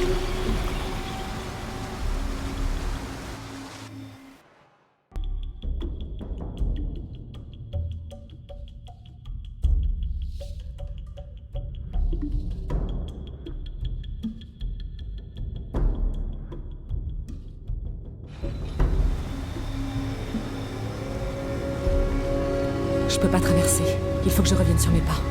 Je peux pas traverser. Il faut que je revienne sur mes pas.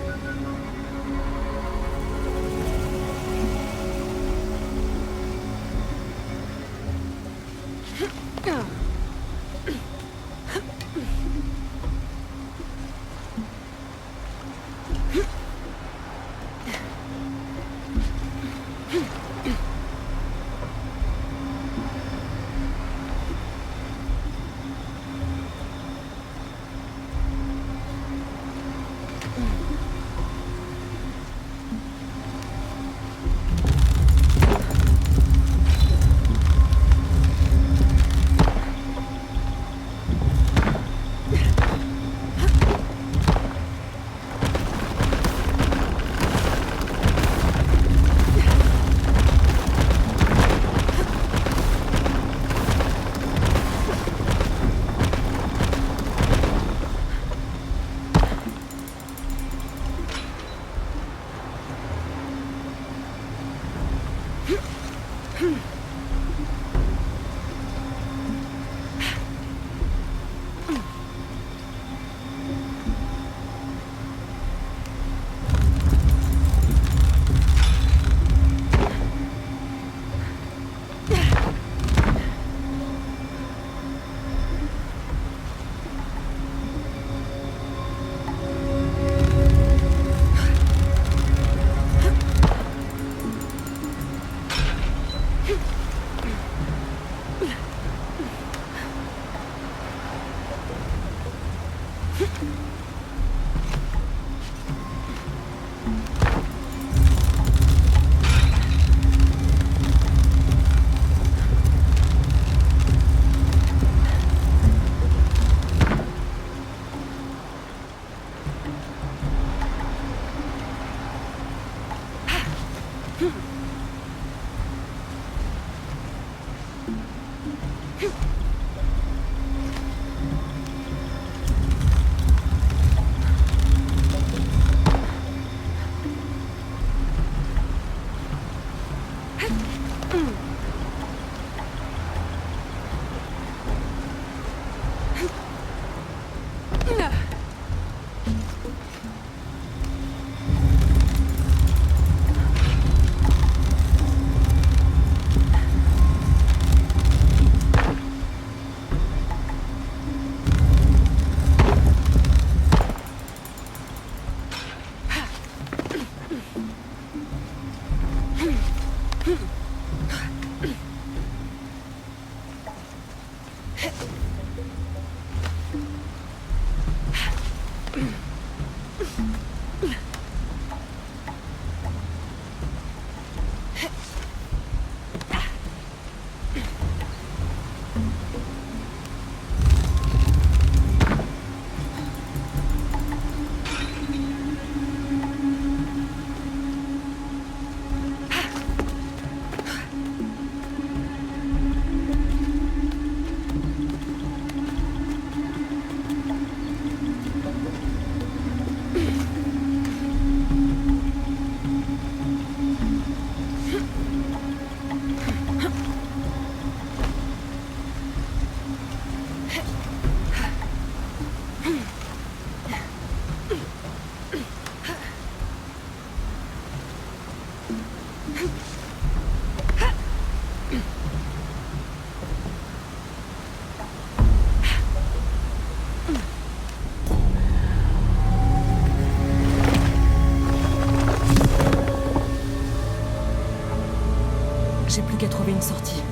J'ai plus qu'à trouver une sortie.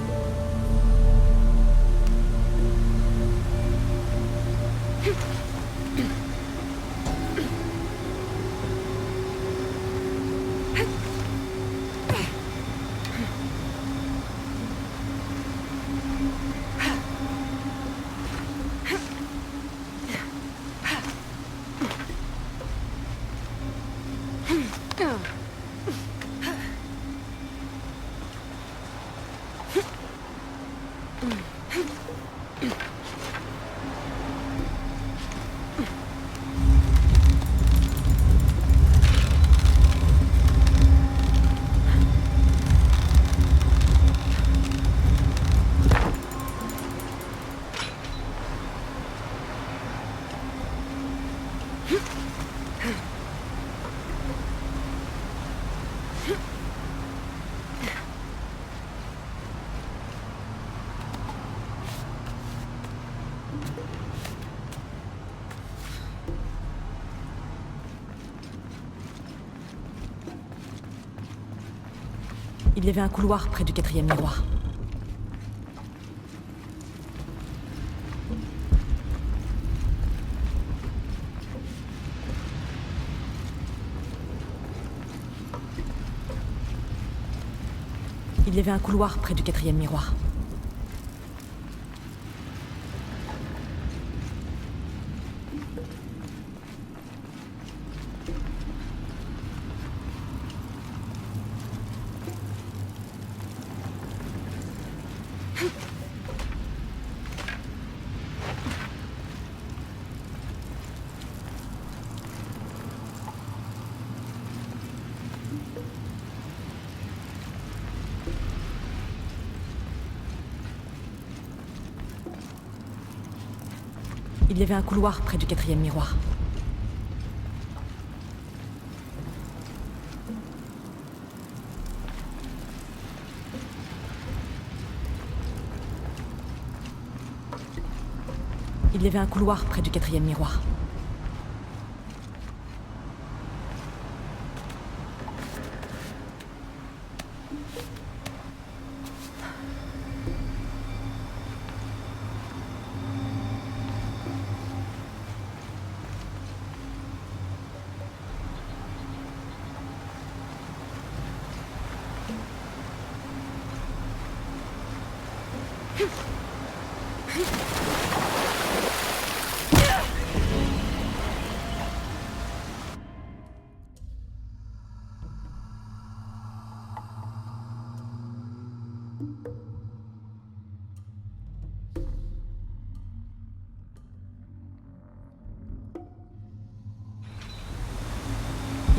Il y avait un couloir près du 4e miroir. Il y avait un couloir près du 4e miroir. Il y avait un couloir près du 4e miroir. Il y avait un couloir près du 4e miroir.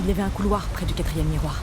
Il y avait un couloir près du 4e miroir.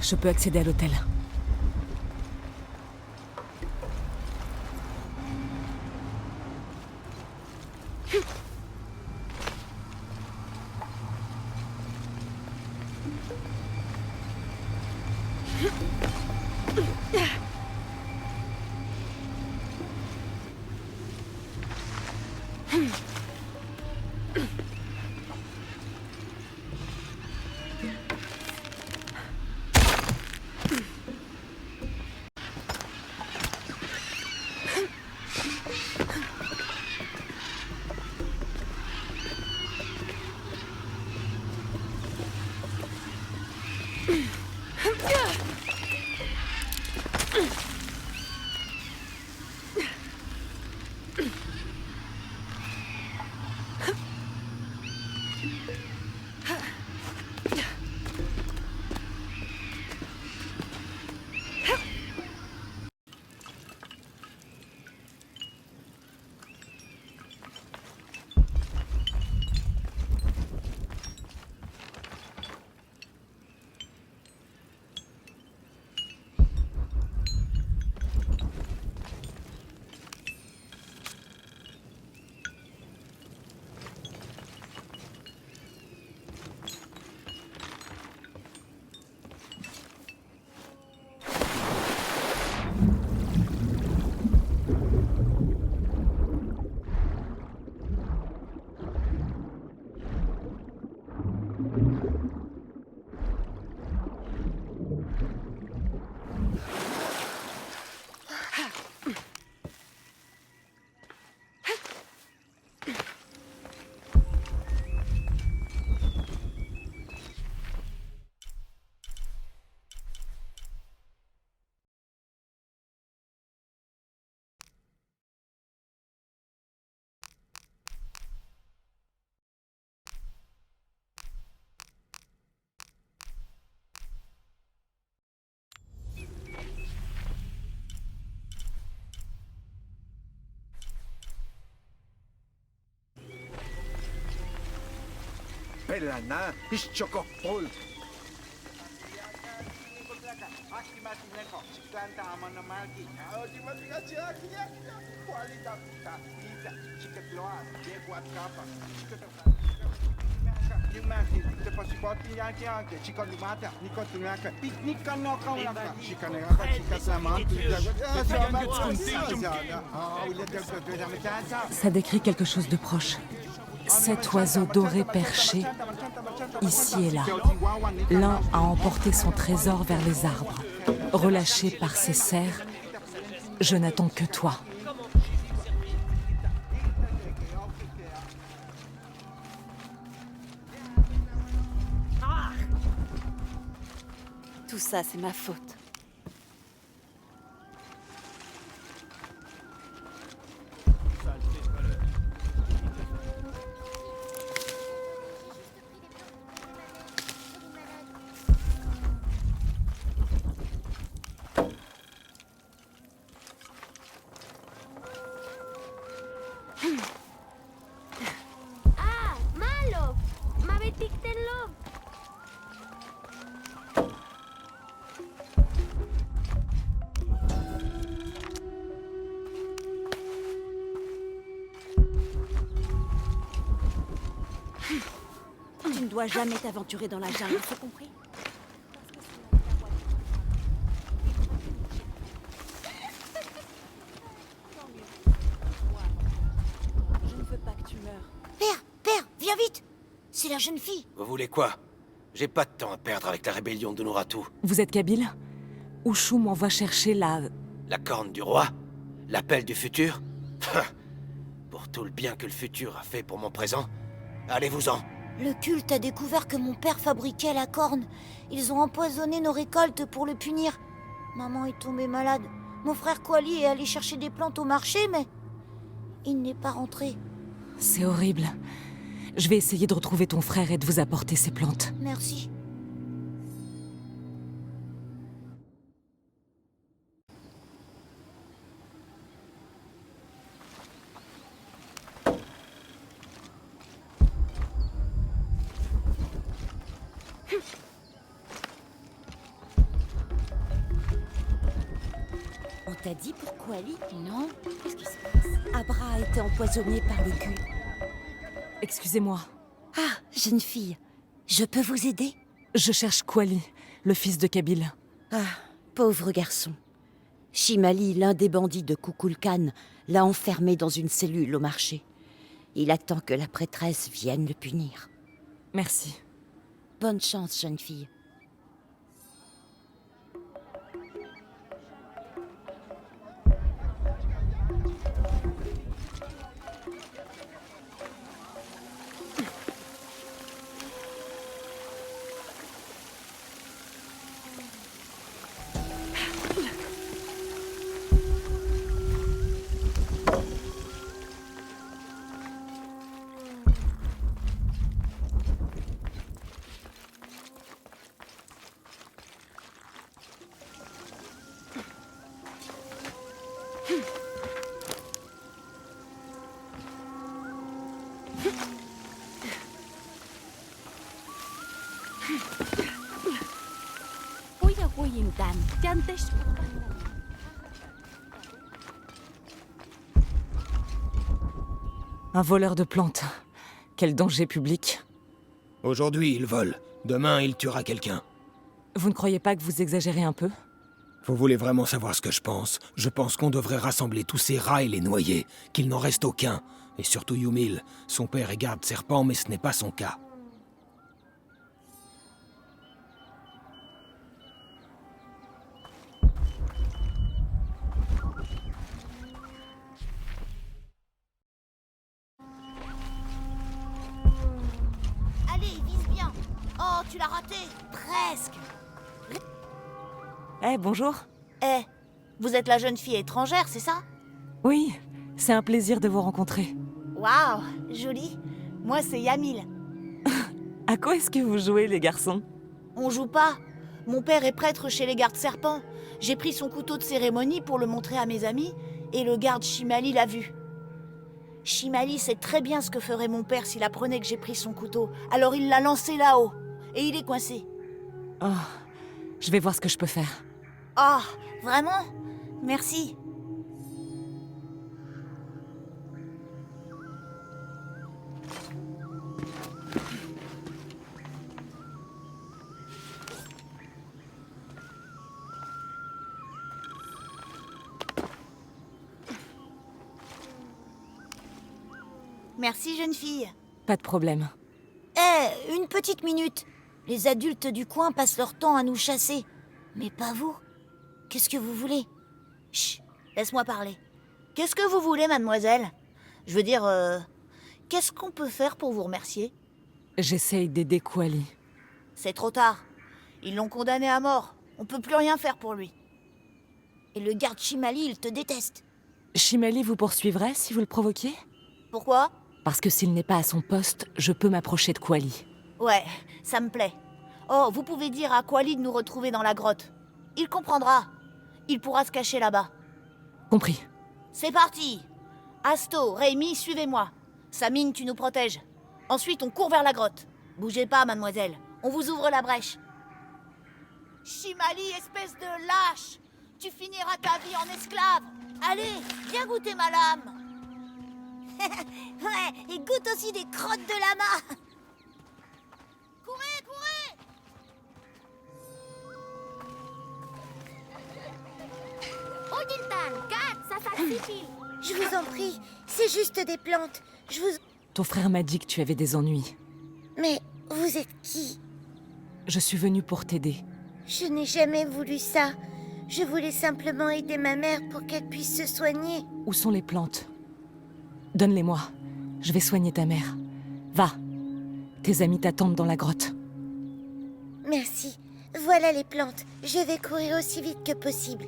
Je peux accéder à l'hôtel. Pelana, Ischokopol. Ça décrit quelque chose de proche. 7 oiseaux dorés perchés, ici et là. L'un a emporté son trésor vers les arbres. Relâché par ses serres, je n'attends que toi. Tout ça, c'est ma faute. Ah, malo! Mabetiktenlo! Tu ne dois jamais t'aventurer dans la jungle, t'as compris? Je ne veux pas que tu meurs. Père, viens vite! C'est la jeune fille. Vous voulez quoi? J'ai pas de temps à perdre avec la rébellion de Nouratu. Vous êtes Kabyle? Ouchou m'envoie chercher La corne du roi? L'appel du futur? Pour tout le bien que le futur a fait pour mon présent, allez-vous-en. Le culte a découvert que mon père fabriquait la corne. Ils ont empoisonné nos récoltes pour le punir. Maman est tombée malade. Mon frère Kwali est allé chercher des plantes au marché, mais il n'est pas rentré. C'est horrible. Je vais essayer de retrouver ton frère et de vous apporter ces plantes. Merci. On t'a dit pourquoi Ali? Non. Qu'est-ce qui se passe? Abra a été empoisonné par le culte. Excusez-moi, Ah, jeune fille, je peux vous aider? je cherche Kwali, le fils de Kabyle. Ah, pauvre garçon. Shimali, l'un des bandits de Kukulkan, l'a enfermé dans une cellule au marché. Il attend que la prêtresse vienne le punir. Merci. Bonne chance, jeune fille. Un voleur de plantes. Quel danger public. Aujourd'hui, il vole. Demain, il tuera quelqu'un. Vous ne croyez pas que vous exagérez un peu? Vous voulez vraiment savoir ce que je pense? Je pense qu'on devrait rassembler tous ces rats et les noyer, qu'il n'en reste aucun. Et surtout Yumil. Son père est garde-serpent, mais ce n'est pas son cas. Allez, vise bien. Oh, tu l'as raté. Presque. Eh, bonjour. Eh, vous êtes la jeune fille étrangère, c'est ça? Oui, c'est un plaisir de vous rencontrer. Waouh, joli. Moi, c'est Yamil. À quoi est-ce que vous jouez, les garçons? On joue pas. Mon père est prêtre chez les gardes-serpents. J'ai pris son couteau de cérémonie pour le montrer à mes amis, et le garde Shimali l'a vu. Shimali sait très bien ce que ferait mon père s'il apprenait que j'ai pris son couteau. Alors il l'a lancé là-haut. Et il est coincé. Oh, je vais voir ce que je peux faire. Ah, vraiment? Merci. Merci, jeune fille. Pas de problème. Une petite minute. Les adultes du coin passent leur temps à nous chasser. Mais pas vous. Qu'est-ce que vous voulez? Chut, laisse-moi parler. Qu'est-ce que vous voulez, mademoiselle? Je veux dire, qu'est-ce qu'on peut faire pour vous remercier? J'essaye d'aider Kuali. C'est trop tard. Ils l'ont condamné à mort. On peut plus rien faire pour lui. Et le garde Shimali, il te déteste. Shimali vous poursuivrait si vous le provoquiez? Pourquoi? Parce que s'il n'est pas à son poste, je peux m'approcher de Kuali. Ouais, ça me plaît. Oh, vous pouvez dire à Kuali de nous retrouver dans la grotte. Il comprendra. Il pourra se cacher là-bas. Compris. C'est parti. Asto, Rémi, suivez-moi. Samine, tu nous protèges. Ensuite, on court vers la grotte. Bougez pas, mademoiselle. On vous ouvre la brèche. Shimali, espèce de lâche. Tu finiras ta vie en esclave. Allez, viens goûter ma lame. Ouais, et goûte aussi des crottes de lama. Courez, courez. Je vous en prie, c'est juste des plantes. Ton frère m'a dit que tu avais des ennuis. Mais vous êtes qui? Je suis venue pour t'aider. Je n'ai jamais voulu ça. Je voulais simplement aider ma mère pour qu'elle puisse se soigner. Où sont les plantes? Donne-les-moi. Je vais soigner ta mère. Va. Tes amis t'attendent dans la grotte. Merci. Voilà les plantes. Je vais courir aussi vite que possible.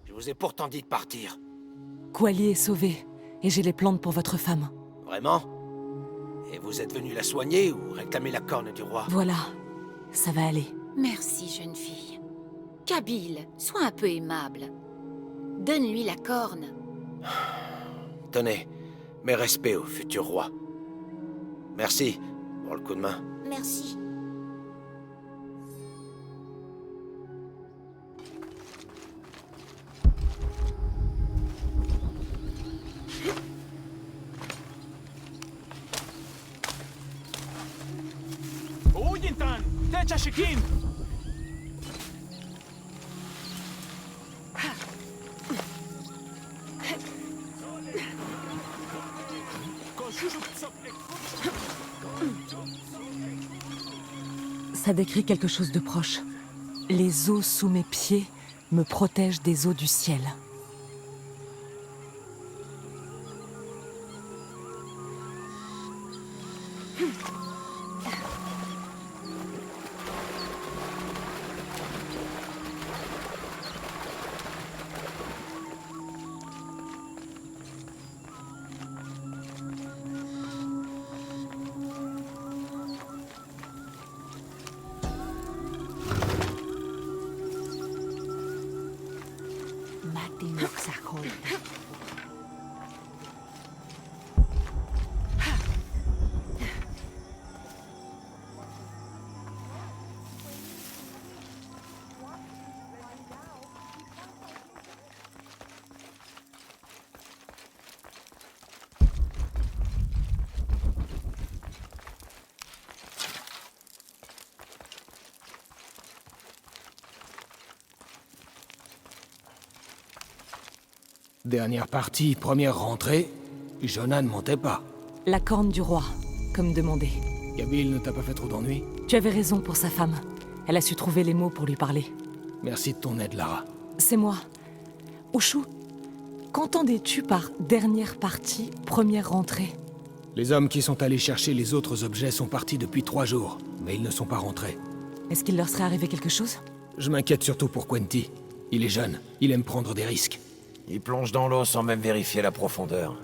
Je vous ai pourtant dit de partir. Kuali est sauvée, et j'ai les plantes pour votre femme. Vraiment? Et vous êtes venu la soigner ou réclamer la corne du roi? Voilà. Ça va aller. Merci, jeune fille. Kabyle, sois un peu aimable. Donne-lui la corne. Tenez, mes respects au futur roi. Merci pour le coup de main. Merci. Ça décrit quelque chose de proche. Les eaux sous mes pieds me protègent des eaux du ciel. Dernière partie, première rentrée, Jonan ne mentait pas. La corne du roi, comme demandé. Kabyle ne t'a pas fait trop d'ennuis? Tu avais raison pour sa femme. Elle a su trouver les mots pour lui parler. Merci de ton aide, Lara. C'est moi. Ushu, Qu'entendais-tu par dernière partie, première rentrée? Les hommes qui sont allés chercher les autres objets sont partis depuis 3 jours, mais ils ne sont pas rentrés. Est-ce qu'il leur serait arrivé quelque chose? Je m'inquiète surtout pour Quenty. Il est jeune, il aime prendre des risques. Il plonge dans l'eau sans même vérifier la profondeur.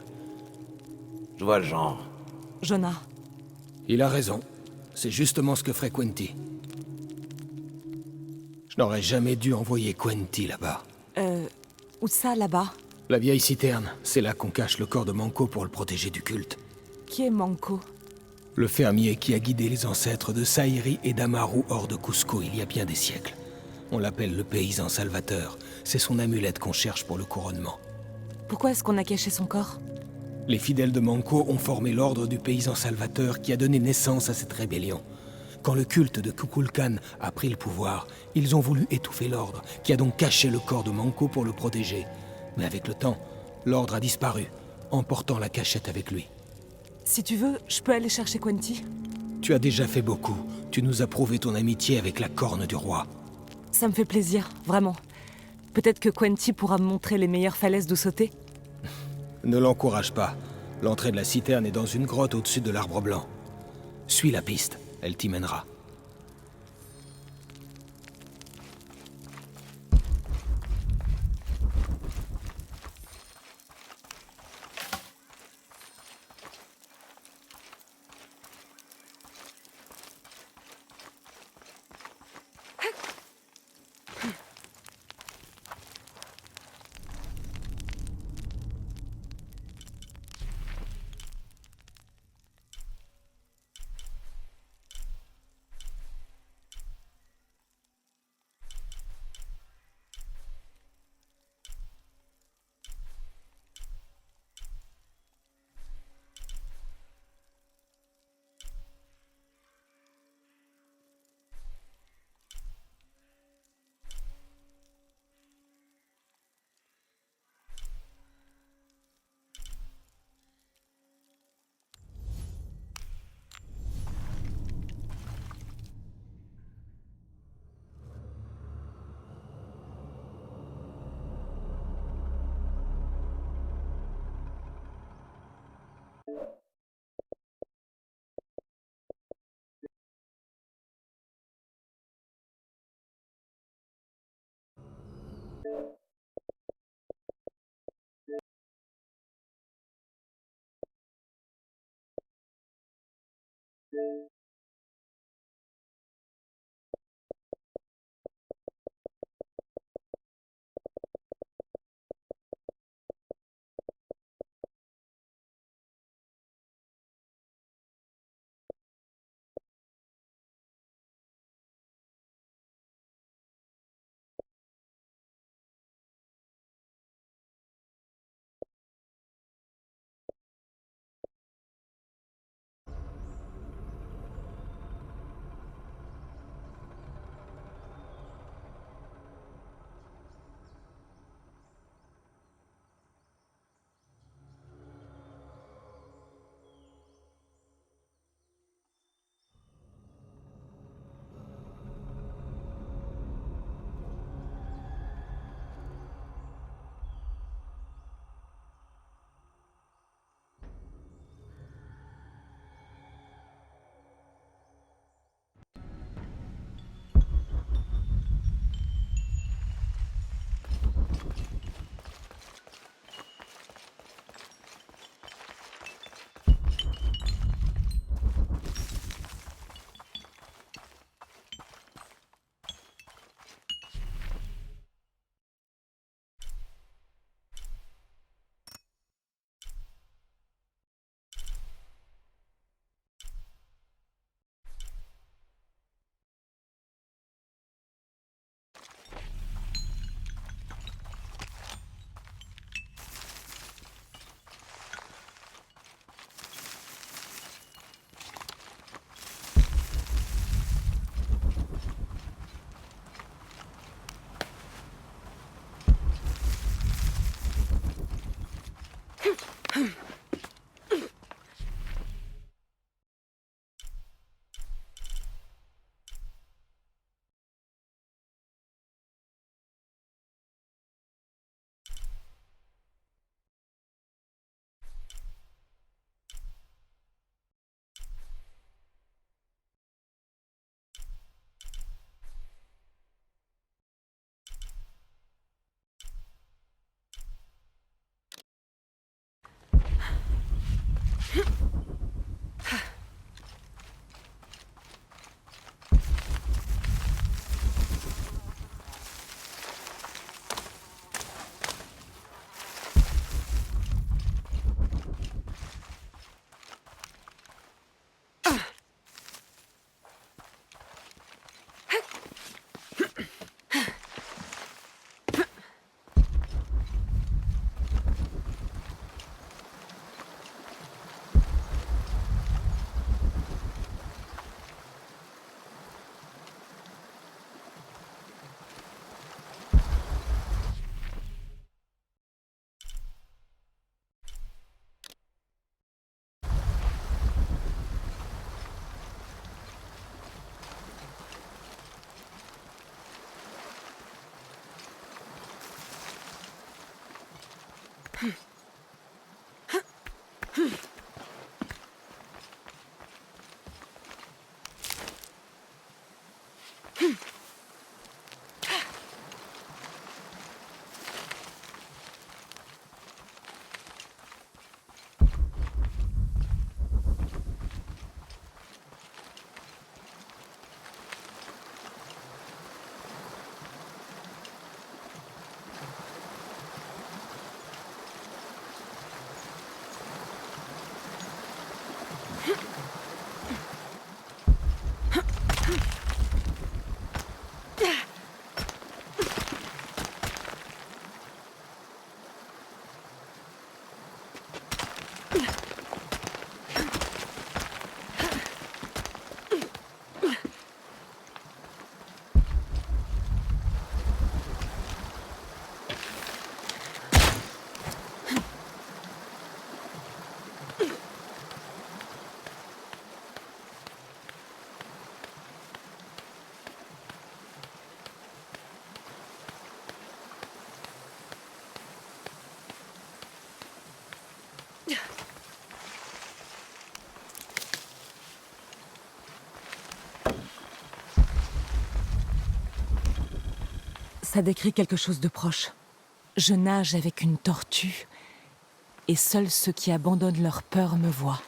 Je vois le genre. Jonah, Il a raison. C'est justement ce que ferait Quenty. Je n'aurais jamais dû envoyer Quenty là-bas. où ça, là-bas? La vieille citerne, c'est là qu'on cache le corps de Manco pour le protéger du culte. Qui est Manco? Le fermier qui a guidé les ancêtres de Saïri et d'Amaru hors de Cusco il y a bien des siècles. On l'appelle le paysan salvateur. C'est son amulette qu'on cherche pour le couronnement. Pourquoi est-ce qu'on a caché son corps? Les fidèles de Manco ont formé l'ordre du paysan salvateur qui a donné naissance à cette rébellion. Quand le culte de Kukulkan a pris le pouvoir, ils ont voulu étouffer l'ordre, qui a donc caché le corps de Manco pour le protéger. Mais avec le temps, l'ordre a disparu, emportant la cachette avec lui. Si tu veux, je peux aller chercher Quenty. Tu as déjà fait beaucoup. Tu nous as prouvé ton amitié avec la corne du roi. Ça me fait plaisir, vraiment. Peut-être que Quenty pourra me montrer les meilleures falaises d'où sauter. Ne l'encourage pas. L'entrée de la citerne est dans une grotte au-dessus de l'arbre blanc. Suis la piste, elle t'y mènera. Ça décrit quelque chose de proche. Je nage avec une tortue, et seuls ceux qui abandonnent leur peur me voient.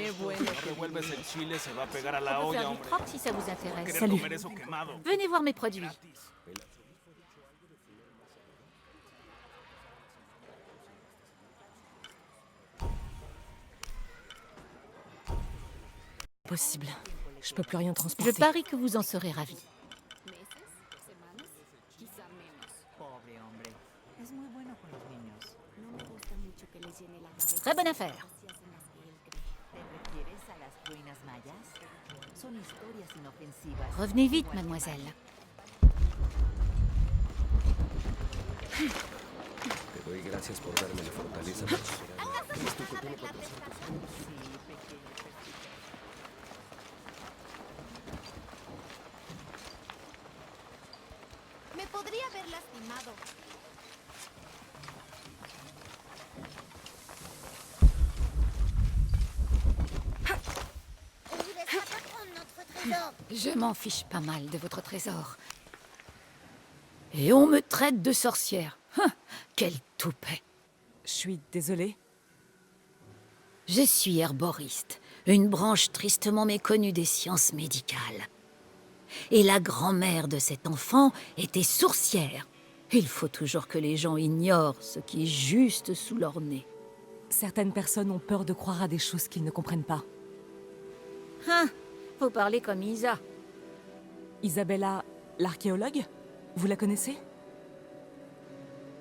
Revuelves el chile, se va a pegar a la On peut olla, faire du hombre. troc si ça vous intéresse. Querer Salut. comer eso quemado. Venez voir mes produits. Possible. Je peux plus rien Je transporter. parie que vous en serez ravis. Très bonne affaire. Revenez vite, mademoiselle. Te doy gracias por darme la fortaleza para superar. Esto contiene 400 años. Me podría haber lastimado. On vous laissera pas prendre notre trésor. Je m'en fiche pas mal de votre trésor. Et on me traite de sorcière. Quel toupet. Je suis désolée. Je suis herboriste, une branche tristement méconnue des sciences médicales. Et la grand-mère de cet enfant était sourcière. Il faut toujours que les gens ignorent ce qui est juste sous leur nez. Certaines personnes ont peur de croire à des choses qu'ils ne comprennent pas. Vous parlez comme Isa. Isabella, l'archéologue, vous la connaissez?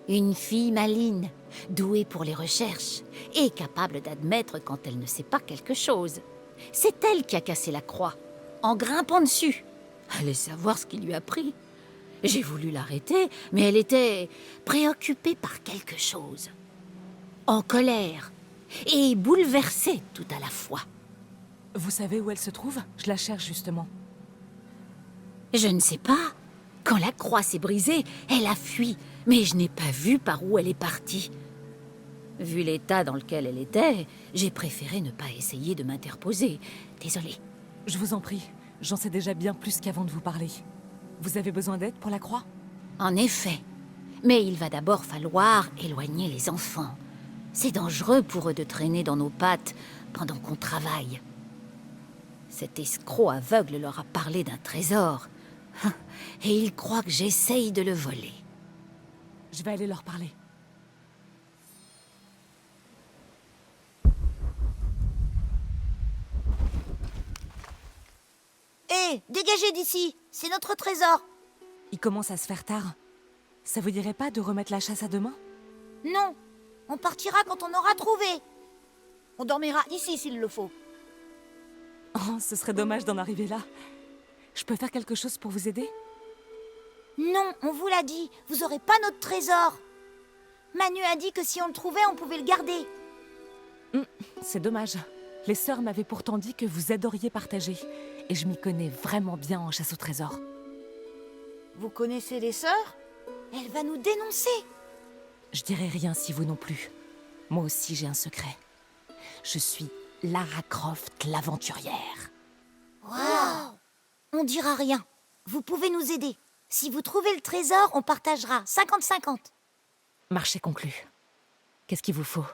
Une fille maligne, douée pour les recherches, et capable d'admettre quand elle ne sait pas quelque chose. C'est elle qui a cassé la croix, en grimpant dessus. Allez savoir ce qui lui a pris. J'ai voulu l'arrêter, mais elle était préoccupée par quelque chose. En colère, et bouleversée tout à la fois. Vous savez où elle se trouve? Je la cherche justement. Je ne sais pas. Quand la croix s'est brisée, elle a fui, mais je n'ai pas vu par où elle est partie. Vu l'état dans lequel elle était, j'ai préféré ne pas essayer de m'interposer. Désolée. Je vous en prie, j'en sais déjà bien plus qu'avant de vous parler. Vous avez besoin d'aide pour la croix? En effet. Mais il va d'abord falloir éloigner les enfants. C'est dangereux pour eux de traîner dans nos pattes pendant qu'on travaille. Cet escroc aveugle leur a parlé d'un trésor. Et ils croient que j'essaye de le voler. Je vais aller leur parler. Hé, dégagez d'ici. C'est notre trésor. Il commence à se faire tard. Ça vous dirait pas de remettre la chasse à demain? Non, on partira quand on aura trouvé. On dormira ici s'il le faut. Oh, ce serait dommage d'en arriver là. Je peux faire quelque chose pour vous aider? Non, on vous l'a dit, vous aurez pas notre trésor. Manu a dit que si on le trouvait, on pouvait le garder. C'est dommage. Les sœurs m'avaient pourtant dit que vous adoriez partager. Et je m'y connais vraiment bien en chasse au trésor. Vous connaissez les sœurs? Elle va nous dénoncer. Je dirai rien si vous non plus. Moi aussi j'ai un secret. Je suis Lara Croft l'aventurière. Waouh! On dira rien. Vous pouvez nous aider. Si vous trouvez le trésor, on partagera 50-50. Marché conclu. Qu'est-ce qu'il vous faut?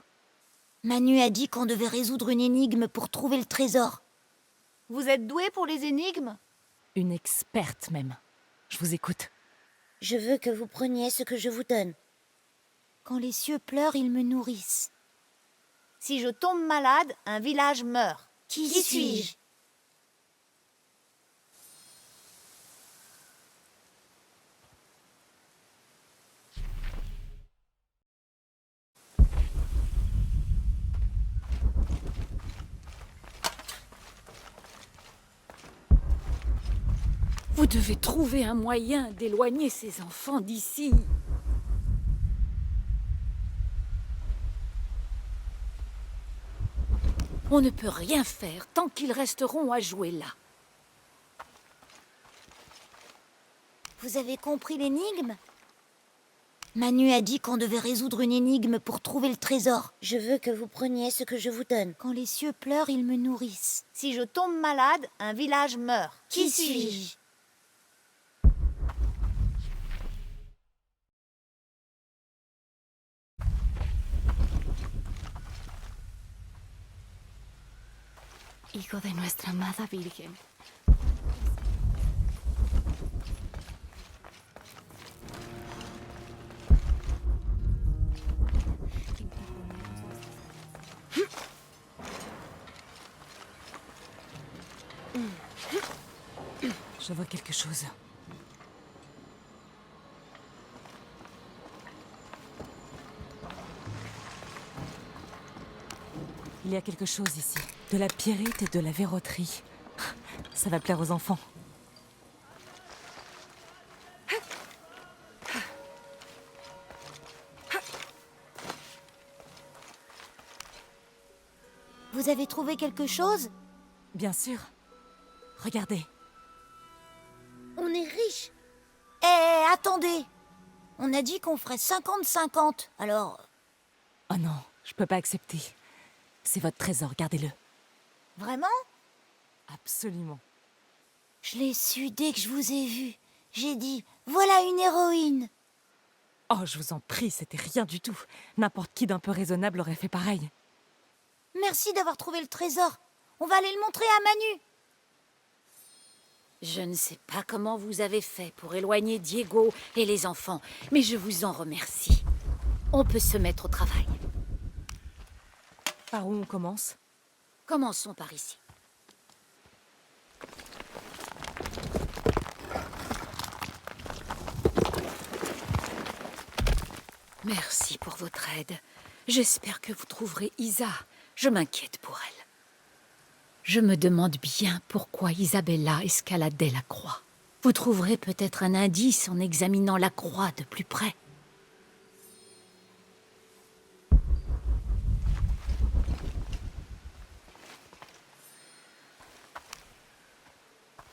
Manu a dit qu'on devait résoudre une énigme pour trouver le trésor. Vous êtes doué pour les énigmes? Une experte même. Je vous écoute. Je veux que vous preniez ce que je vous donne. Quand les cieux pleurent, ils me nourrissent. Si je tombe malade, un village meurt. Qui suis-je? Vous devez trouver un moyen d'éloigner ces enfants d'ici. On ne peut rien faire tant qu'ils resteront à jouer là. Vous avez compris l'énigme? Manu a dit qu'on devait résoudre une énigme pour trouver le trésor. Je veux que vous preniez ce que je vous donne. Quand les cieux pleurent, ils me nourrissent. Si je tombe malade, un village meurt. Qui suis-je? hijo de nuestra amada Virgen. Je vois quelque chose. Il y a quelque chose ici. De la pierrite et de la verroterie. Ça va plaire aux enfants. Vous avez trouvé quelque chose? Bien sûr. Regardez. On est riche. Eh, attendez. On a dit qu'on ferait 50-50, alors... Oh non, je peux pas accepter. C'est votre trésor, gardez-le. Vraiment? Absolument. Je l'ai su dès que je vous ai vu. J'ai dit, voilà une héroïne. Oh, je vous en prie, c'était rien du tout. N'importe qui d'un peu raisonnable aurait fait pareil. Merci d'avoir trouvé le trésor. On va aller le montrer à Manu. Je ne sais pas comment vous avez fait pour éloigner Diego et les enfants, mais je vous en remercie. On peut se mettre au travail. Par où on commence? Commençons par ici. Merci pour votre aide. J'espère que vous trouverez Isa. Je m'inquiète pour elle. Je me demande bien pourquoi Isabella escaladait la croix. Vous trouverez peut-être un indice en examinant la croix de plus près.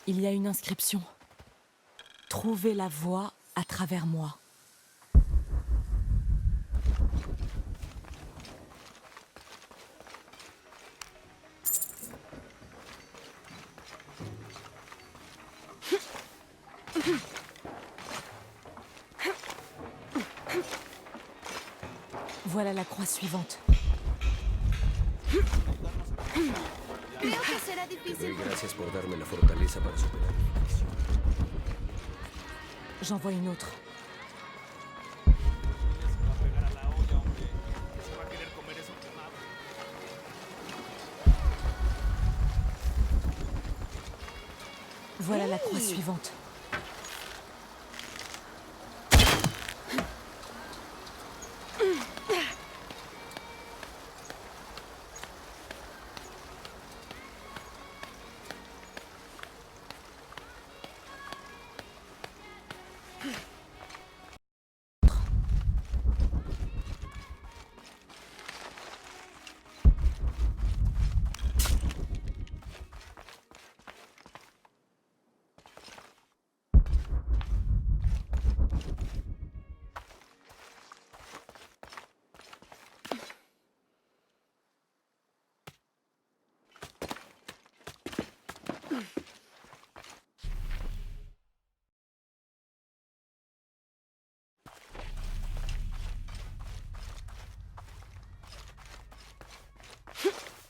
Il y a une inscription. Trouvez la voie à travers moi. Voilà la croix suivante. Te doy gracias por darme la fortaleza para superar. J'en vois une autre. Voilà la croix suivante.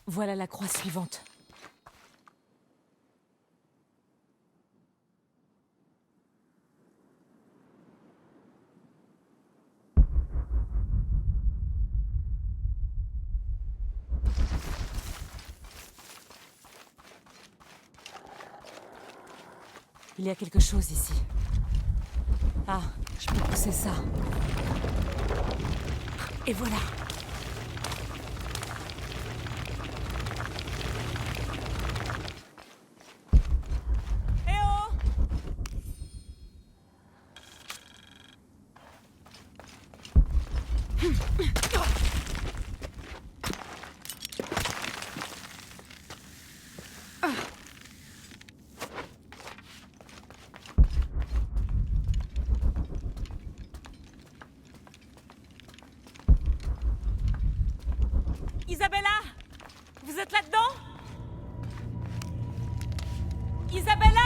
Voilà la croix suivante. Il y a quelque chose ici. Ah, je peux pousser ça. Et voilà. Isabella, vous êtes là-dedans? Isabella!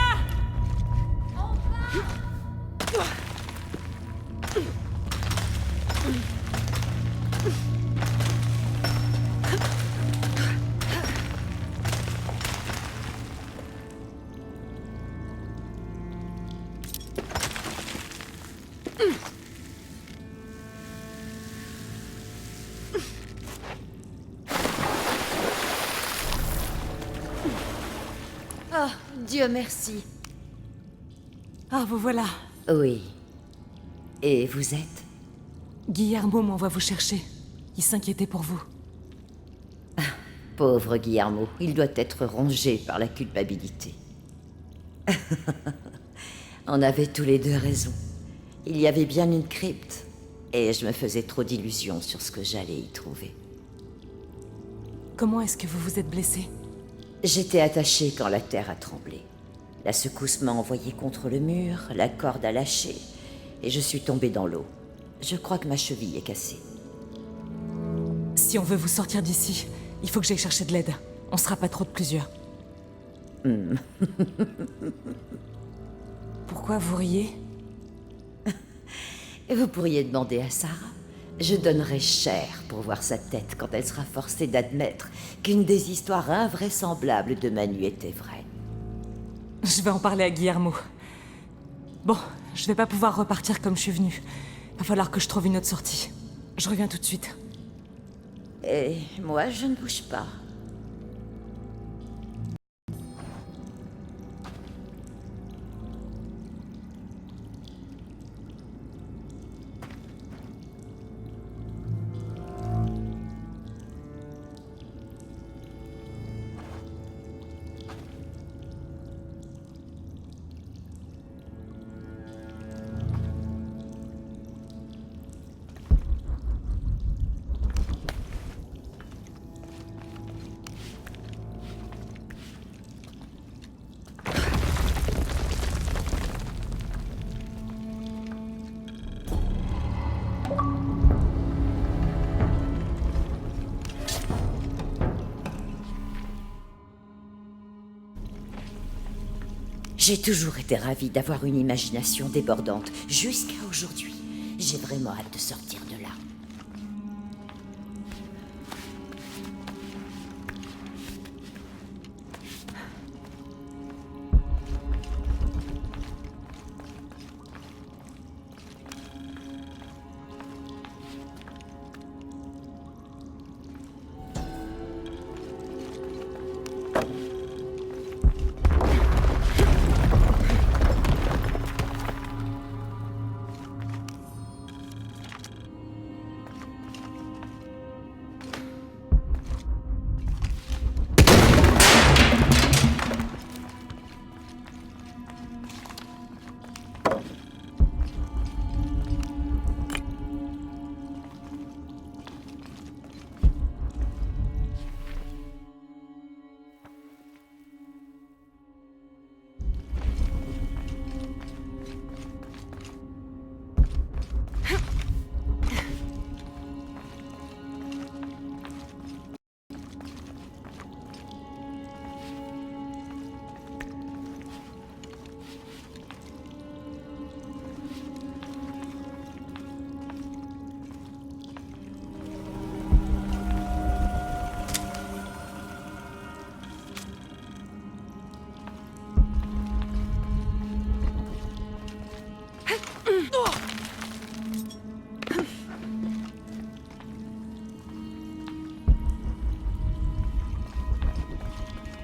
Oh, Dieu merci. Ah, vous voilà. Oui. Et vous êtes? Guillermo m'envoie vous chercher. Il s'inquiétait pour vous. Pauvre Guillermo, il doit être rongé par la culpabilité. On avait tous les deux raison. Il y avait bien une crypte, et je me faisais trop d'illusions sur ce que j'allais y trouver. Comment est-ce que vous vous êtes blessé? J'étais attachée quand la terre a tremblé. La secousse m'a envoyée contre le mur, la corde a lâché, et je suis tombée dans l'eau. Je crois que ma cheville est cassée. Si on veut vous sortir d'ici, il faut que j'aille chercher de l'aide. On sera pas trop de plusieurs. Pourquoi vous riez? Et vous pourriez demander à Sarah. Je donnerais cher pour voir sa tête quand elle sera forcée d'admettre qu'une des histoires invraisemblables de Manu était vraie. Je vais en parler à Guillermo. Bon, je vais pas pouvoir repartir comme je suis venue. Va falloir que je trouve une autre sortie. Je reviens tout de suite. Et moi, je ne bouge pas. J'ai toujours été ravie d'avoir une imagination débordante, jusqu'à aujourd'hui. J'ai vraiment hâte de sortir de là.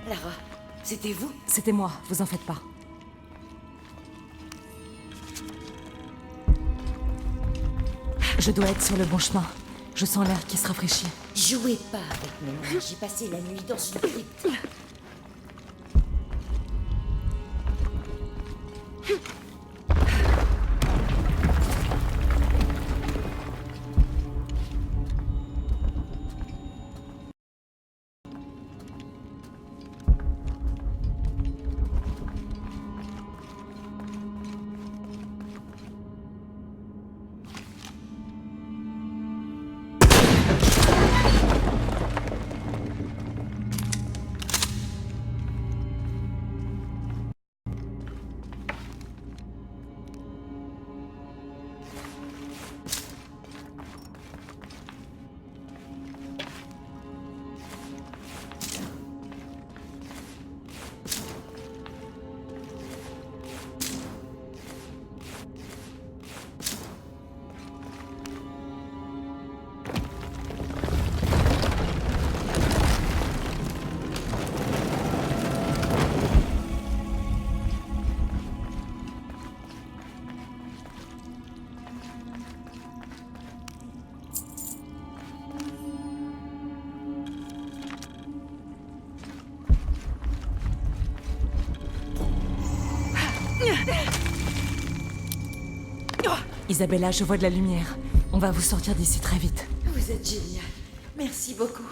Lara, c'était vous? C'était moi, vous en faites pas. Je dois être sur le bon chemin. Je sens l'air qui se rafraîchit. Jouez pas avec mes mains, j'ai passé la nuit dans une crypte. Isabella, je vois de la lumière. On va vous sortir d'ici très vite. Vous êtes génial. Merci beaucoup.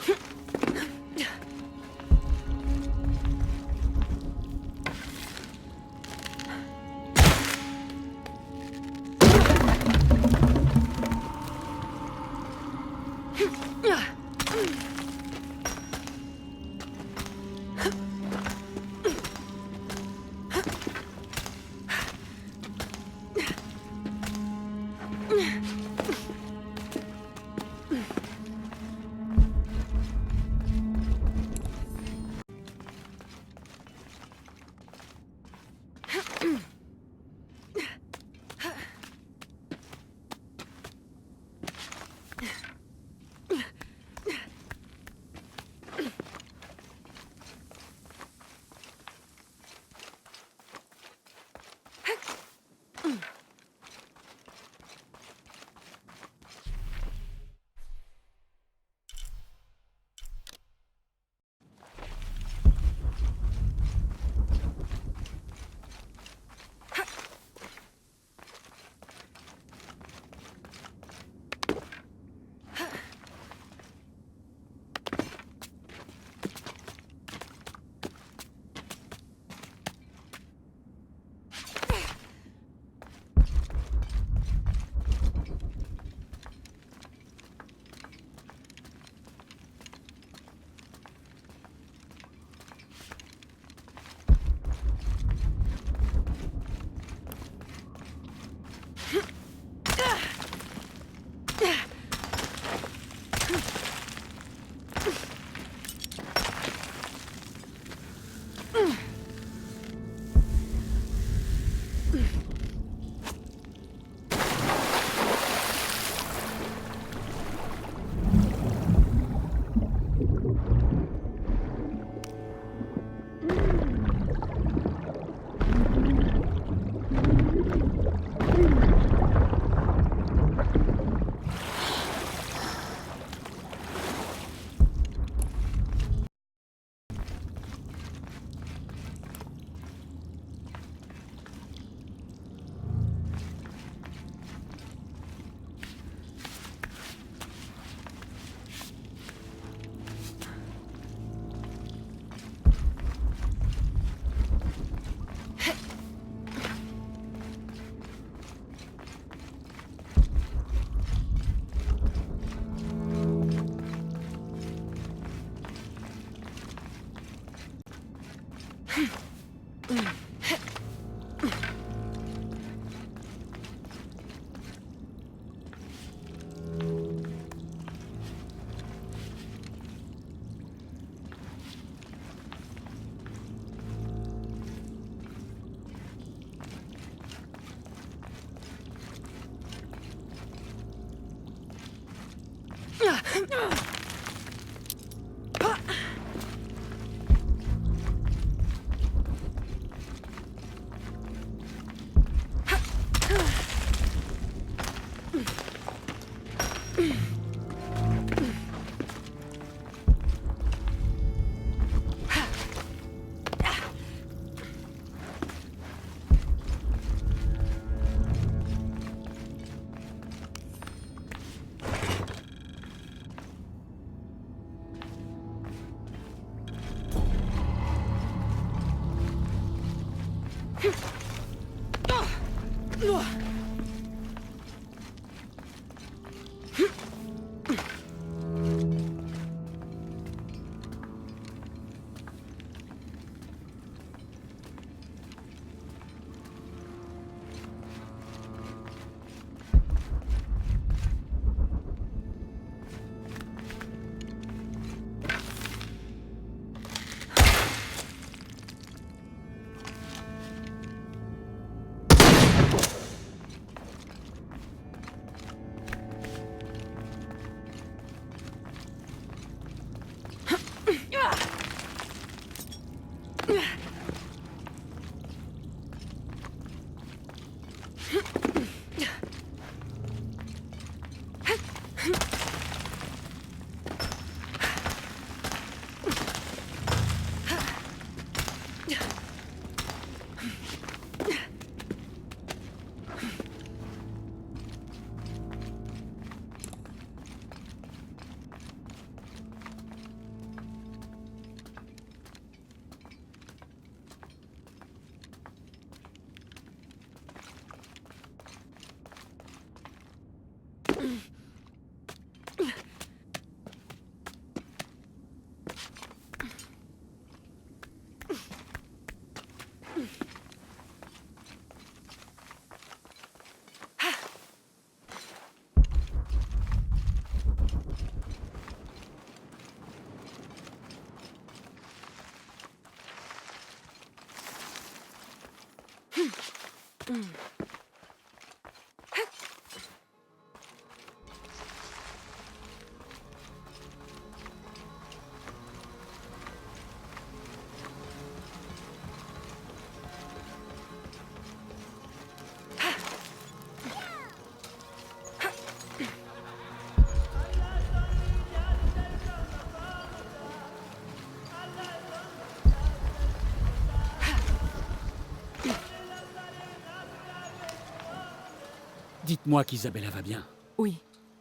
Dites-moi qu'Isabella va bien. Oui,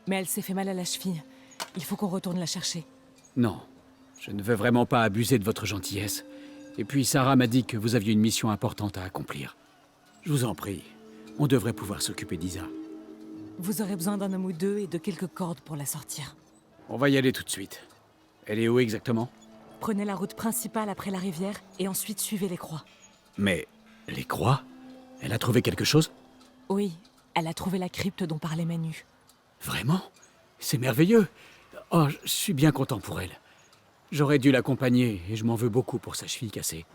mais elle s'est fait mal à la cheville. Il faut qu'on retourne la chercher. Non, je ne veux vraiment pas abuser de votre gentillesse. Et puis Sarah m'a dit que vous aviez une mission importante à accomplir. Je vous en prie, on devrait pouvoir s'occuper d'Isa. Vous aurez besoin d'un homme ou deux et de quelques cordes pour la sortir. On va y aller tout de suite. Elle est où exactement? Prenez la route principale après la rivière et ensuite suivez les croix. Mais les croix? Elle a trouvé quelque chose? Oui, elle a trouvé la crypte dont parlait Manu. Vraiment? C'est merveilleux. Oh, je suis bien content pour elle. J'aurais dû l'accompagner et je m'en veux beaucoup pour sa cheville cassée.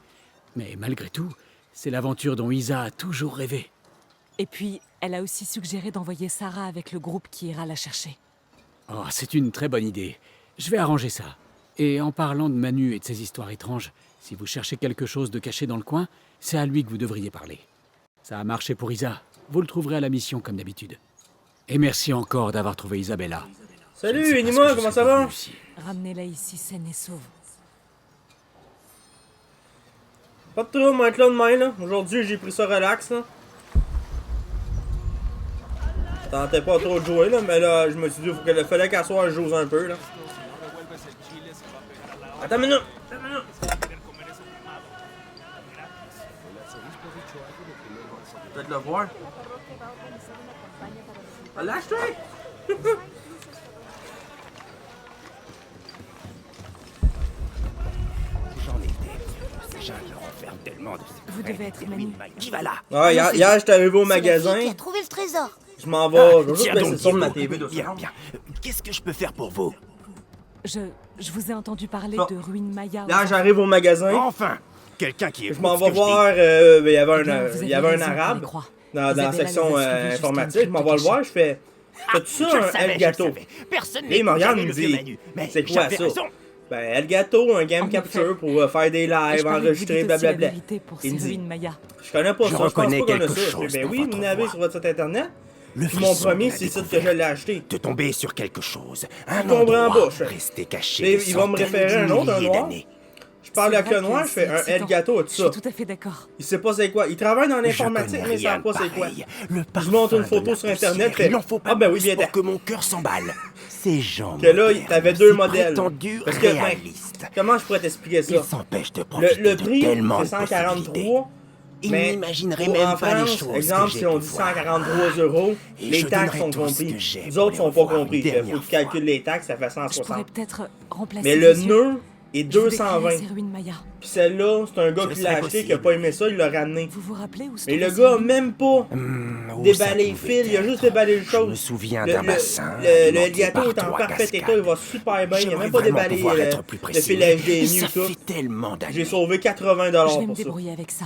Mais malgré tout, c'est l'aventure dont Isa a toujours rêvé. Et puis, elle a aussi suggéré d'envoyer Sarah avec le groupe qui ira la chercher. Oh, c'est une très bonne idée. Je vais arranger ça. Et en parlant de Manu et de ses histoires étranges, si vous cherchez quelque chose de caché dans le coin, c'est à lui que vous devriez parler. Ça a marché pour Isa. Vous le trouverez à la mission comme d'habitude. Et merci encore d'avoir trouvé Isabella. Salut, Enima, comment ça va? Ramenez-la ici saine et sauve. Pas de trouble, moi être là demain, là. Aujourd'hui, j'ai pris ça relax, là. Je tentais pas trop de jouer, là, mais là, je me suis dit, fallait qu'à soir, je joue un peu, là. Attends une minute! Peut-être le voir. Ah, lâche-toi! J'en étais. Ces gens qui renferment tellement de Vous devez être Manu. Qui va là? Ah, hier, j'étais arrivé au C'est la magasin. fille qui a trouvé le trésor. Je m'en vais. Je vais juste Tiens baisser donc, le son de ma Diego. TV de Bien, bien. Qu'est-ce que je peux faire pour vous? Je vous ai entendu parler Oh. de Ruine Maya. Là, j'arrive au magasin. Enfin! Quelqu'un qui est Je m'en vais voir. Il y avait un arabe dans la Isabella section les a suivis jusqu'à informatique. une Je m'en vais le crypte voir. Je fais. Fais-tu ça, un El Gato? Personne Et il me regarde, il me le vieux dit, Manu. Mais c'est quoi j'avais ça? raison. Ben, El Gato, un game En capture effet. pour faire des Et je lives, parie que vous enregistrer, dites aussi la blablabla. vérité pour Il ces me dit, ruines Maya. je connais pas Je ça, je pense pas reconnais qu'on a quelque ça. Je chose dis, ben dans oui, vous votre l'avez voix. sur votre site internet. Le Puis mon frisson premier, de la c'est ça que découverte. je l'ai acheté. De tomber sur quelque chose. Un Je comprends endroit pas, je fais- resté caché. Et des il va me centaines référer un de autre, un milliers noir. d'années. Je parle C'est avec le vrai noir, que je fais c'est un El excitant. Gato et tout Je ça. suis tout à fait d'accord. Il sait pas c'est quoi. Il travaille dans Je l'informatique, connais mais il sait rien pas de c'est quoi. pareil. Le Je montre une parfum photo de sur la Internet, poussière, fait, il en faut pas ah ben oui, plus bien pour t'as. que mon cœur s'emballe. Ces gens Que là, modernes, t'avais deux si modèles. prétendus Parce que, ben, réalistes. comment je pourrais t'expliquer ça? Ils s'empêchent de profiter Le de prix, tellement c'est de 143. possibilités. Ils Mais n'imagineraient en même pas les France, choses exemple, que j'ai si on pu dit voir. 143 €, Et les je taxes donnerai sont tout ce comprises. que j'ai Les pour autres les sont pas revoir compris. une Il faut dernière que tu calcules fois. les taxes, ça fait Je pourrais 160. peut-être remplacer Mais vos le yeux. nœud est Je vous décrirai 220. ces ruines Maya. Puis celle-là, c'est un gars Ce qui l'a serait acheté, qui a possible. pas aimé ça, il l'a ramené. Vous vous rappelez où se Mais le trouvaient gars ces a ruines même pas Où déballé ça le pouvait fil, il a juste être? déballé le Je chose. me souviens Le d'un bassin. El alimenté Gato par est en 3 parfait état, cascades. il va super bien, il a J'aimerais même pas vraiment déballé pouvoir être plus le précis. fil Mais HDMI ça ou tout. fait tellement d'années. J'ai sauvé 80 Je vais me pour ça. débrouiller avec ça.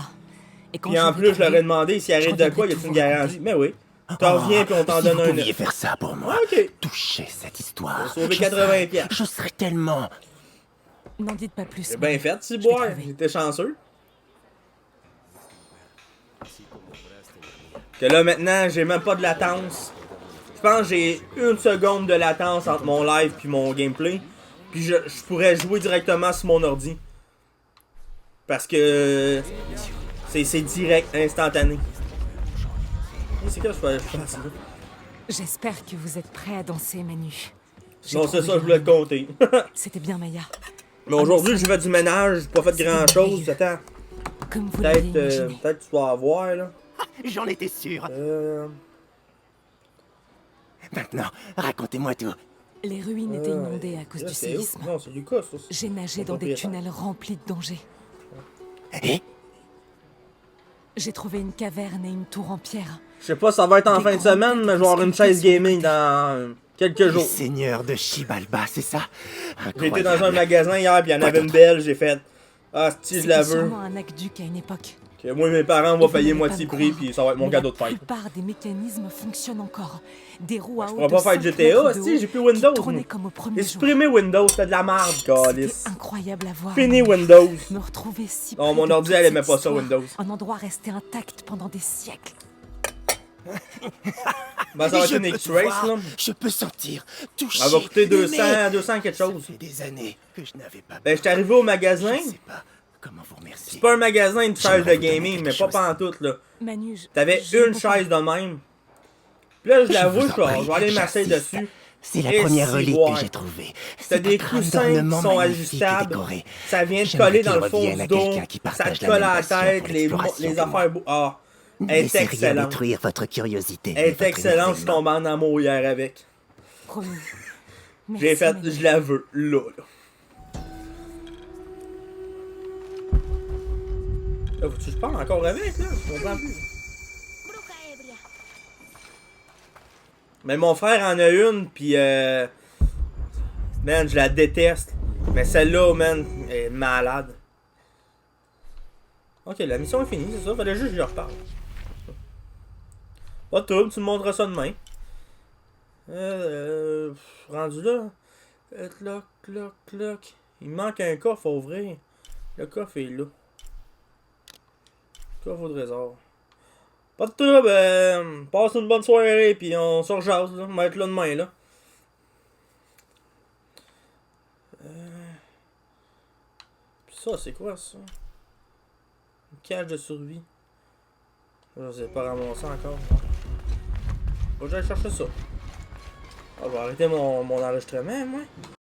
Et quand Puis en j'aurai plus, je leur ai trouvé, demandé s'il arrive de reviendrai quoi, y tout a une vous garantie? raconter. Mais oui. T'en reviens puis on t'en si donne vous un pouviez neuf. faire ça pour moi. Ok. Touchez cette histoire. Sauver Je 80 serais- piastres. Je serais tellement... N'en dites pas plus. C'est bien fait, Je vais Ciboire. trouver. J'étais chanceux. Que là, maintenant, j'ai même pas de latence. Je pense que j'ai une seconde de latence entre mon live puis mon gameplay. Puis je pourrais jouer directement sur mon ordi. Parce que c'est direct, instantané. C'est quoi je fais ça? J'espère que vous êtes prêts à danser, Manu. J'ai Non, c'est trouvé ça, je voulais te compter. C'était bien, Maya. Mais aujourd'hui, j'ai fait du ménage, j'ai pas fait grand chose. Attends, Comme vous l'avez peut-être imaginé. peut-être tu dois avoir là. J'en étais sûr. Euh, Maintenant, racontez-moi tout. Les ruines étaient inondées à cause là, du c'est où? séisme. Non, c'est Lucas, ça. J'ai nagé dans des tunnels remplis de dangers. Et J'ai trouvé une caverne et une tour en pierre. Je sais pas, ça va être en Des fin de grands semaine, mais je vais avoir une têtes chaise gaming dans quelques le jours. seigneur de Chibalba, c'est ça? J'ai été dans un Incroyable. magasin hier, puis il y en Quoi avait une d'autre? belle, j'ai fait. Ah, si je la C'était veux. sûrement un aqueduc à une époque. Que moi et mes parents vont Et vous payer n'allez pas moitié me prix, croire, puis ça va être mon mais cadeau de La fête. plupart des mécanismes fonctionnent encore. Des roues à Je eau pourrais de pas faire 5 GTA, mètres de si, haut j'ai plus Windows. qui tournaient moi. comme au premier J'ai jour. supprimé Windows, c'était de la merde, calice. C'était incroyable à voir. Fini Manu. Windows. Me retrouver si Non, près mon de ordi, toute elle aimait cette pas ça, histoire. Windows. Un endroit resté intact pendant des siècles. Ben, ça va être Je une peux X-Race, te voir, là. Je peux sentir, toucher. Elle va coûter aimer. 200 quelque chose. Ça fait des années que je n'avais pas. Ben, j'étais arrivé au magasin. Je sais pas comment vous remercier. C'est pas un magasin de chaises de J'aimerais vous donner gaming, mais quelque pas chose. pantoute, là. Manu, T'avais je une peux chaise de même. Puis là, je l'avoue, vous je en prie, vais aller m'asseoir j'insiste. dessus. C'est la Et première si, relique ouais. que j'ai trouvée. T'as C'est des un crâne coussins qui d'ornement sont magnifique et ajustables. décoré. Ça vient de J'aimerais coller qu'il dans le fond revienne du à dos. quelqu'un qui Ça partage te la colle même à la passion tête, pour les l'exploration affaires. que moi. Ah, Ne elle est laissez rien excellente. détruire votre curiosité. Elle et est votre excellente, je suis émerveillement. tombé en amour hier avec. promis. J'ai Merci, fait, Manu. je la veux, là. Là, faut-tu que je parle encore avec, là? Je comprends plus. Mais mon frère en a une, pis man, je la déteste. Mais celle-là, man, elle est malade. Ok, la mission est finie, c'est ça. Fallait juste que je lui reparle. Pas de trouble, tu me montreras ça demain. Rendu là. Cloc, cloc, cloc. Il me manque un coffre à ouvrir. Le coffre est là. Coffre au trésor. Pas de trouble, passe une bonne soirée, puis on se rejase, là. On va être là demain, là. Puis ça, c'est quoi, ça? Une cage de survie. Je sais pas ramasser encore. Non. Faut que j'aille chercher ça. Ah, je vais arrêter mon enregistrement, moi.